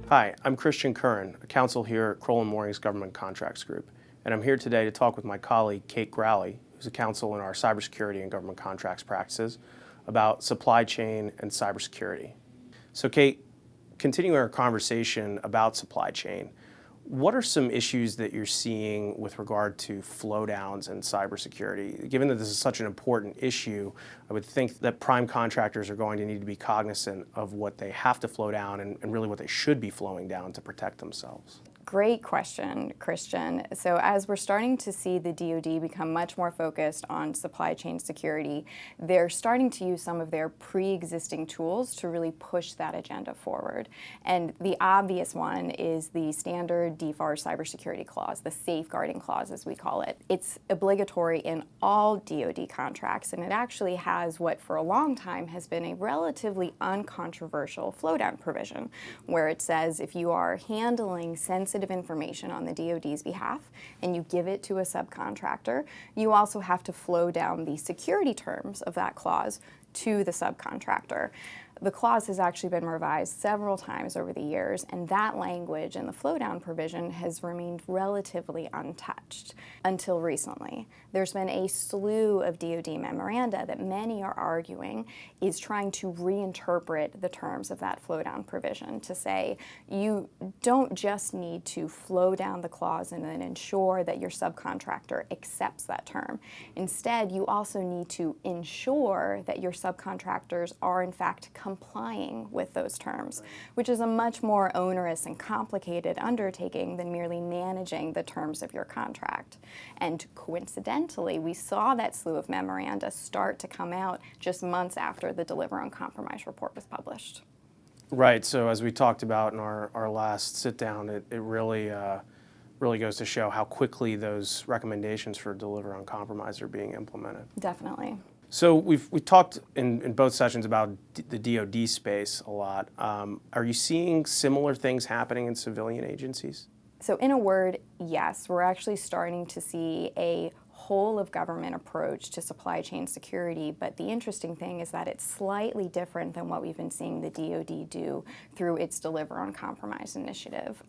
Hi, I'm Curran, a counsel here at Crowell & Moring's Government Contracts Group, and I'm here today to talk with my colleague, Kate Growley, who's a counsel in our cybersecurity and government contracts practices, about supply chain and cybersecurity. So Kate, continuing our conversation about supply chain, what are some issues that you're seeing with regard to flow downs in cybersecurity? Given that this is such an important issue, I would think that prime contractors are going to need to be cognizant of what they have to flow down and really what they should be flowing down to protect themselves. Great question, Christian. So as we're starting to see the DoD become much more focused on supply chain security, they're starting to use some of their pre-existing tools to really push that agenda forward. And the obvious one is the standard DFAR cybersecurity clause, the safeguarding clause as we call it. It's obligatory in all DoD contracts, and it actually has what for a long time has been a relatively uncontroversial flow-down provision, where it says if you are handling sensitive information on the DoD's behalf and you give it to a subcontractor, you also have to flow down the security terms of that clause to the subcontractor. The clause has actually been revised several times over the years, and that language in the flow-down provision has remained relatively untouched until recently. There's been a slew of DoD memoranda that many are arguing is trying to reinterpret the terms of that flow-down provision to say you don't just need to flow down the clause and then ensure that your subcontractor accepts that term. Instead, you also need to ensure that your subcontractors are in fact complying with those terms, which is a much more onerous and complicated undertaking than merely managing the terms of your contract. And coincidentally, we saw that slew of memoranda start to come out just months after the Deliver on Compromise report was published. Right, so as we talked about in our last sit down, it really goes to show how quickly those recommendations for Deliver on Compromise are being implemented. Definitely. So we talked in both sessions about the DoD space a lot. Are you seeing similar things happening in civilian agencies? So in a word, yes, we're actually starting to see a whole of government approach to supply chain security, but the interesting thing is that it's slightly different than what we've been seeing the DoD do through its Deliver on Compromise initiative.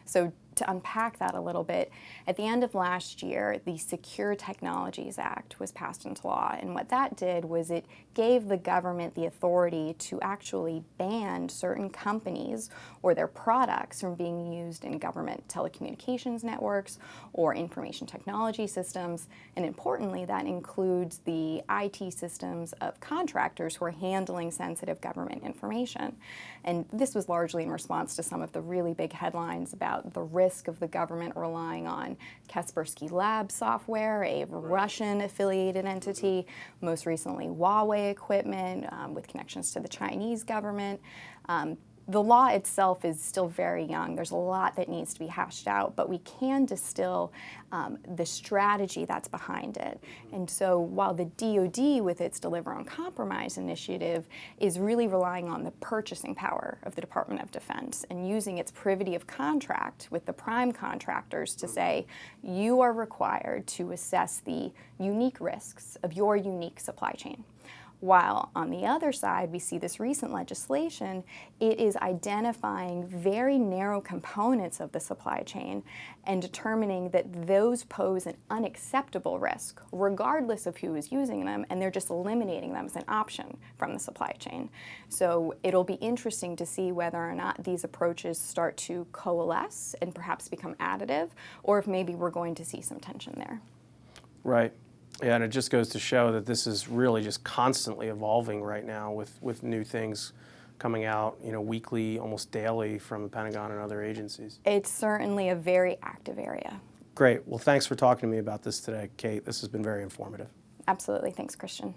So to unpack that a little bit, at the end of last year, the Secure Technologies Act was passed into law, and what that did was it gave the government the authority to actually ban certain companies or their products from being used in government telecommunications networks or information technology systems, and importantly, that includes the IT systems of contractors who are handling sensitive government information. And this was largely in response to some of the really big headlines about the risk of the government relying on Kaspersky Lab software, a Russian-affiliated entity, most recently Huawei equipment with connections to the Chinese government. The law itself is still very young. There's a lot that needs to be hashed out, but we can distill the strategy that's behind it. And so while the DoD with its Deliver on Compromise initiative is really relying on the purchasing power of the Department of Defense and using its privity of contract with the prime contractors to say, you are required to assess the unique risks of your unique supply chain. While on the other side, we see this recent legislation, it is identifying very narrow components of the supply chain and determining that those pose an unacceptable risk, regardless of who is using them, and they're just eliminating them as an option from the supply chain. So it'll be interesting to see whether or not these approaches start to coalesce and perhaps become additive, or if maybe we're going to see some tension there. Right. Yeah, and it just goes to show that this is really just constantly evolving right now with new things coming out, weekly, almost daily from the Pentagon and other agencies. It's certainly a very active area. Great. Well, thanks for talking to me about this today, Kate. This has been very informative. Absolutely. Thanks, Christian.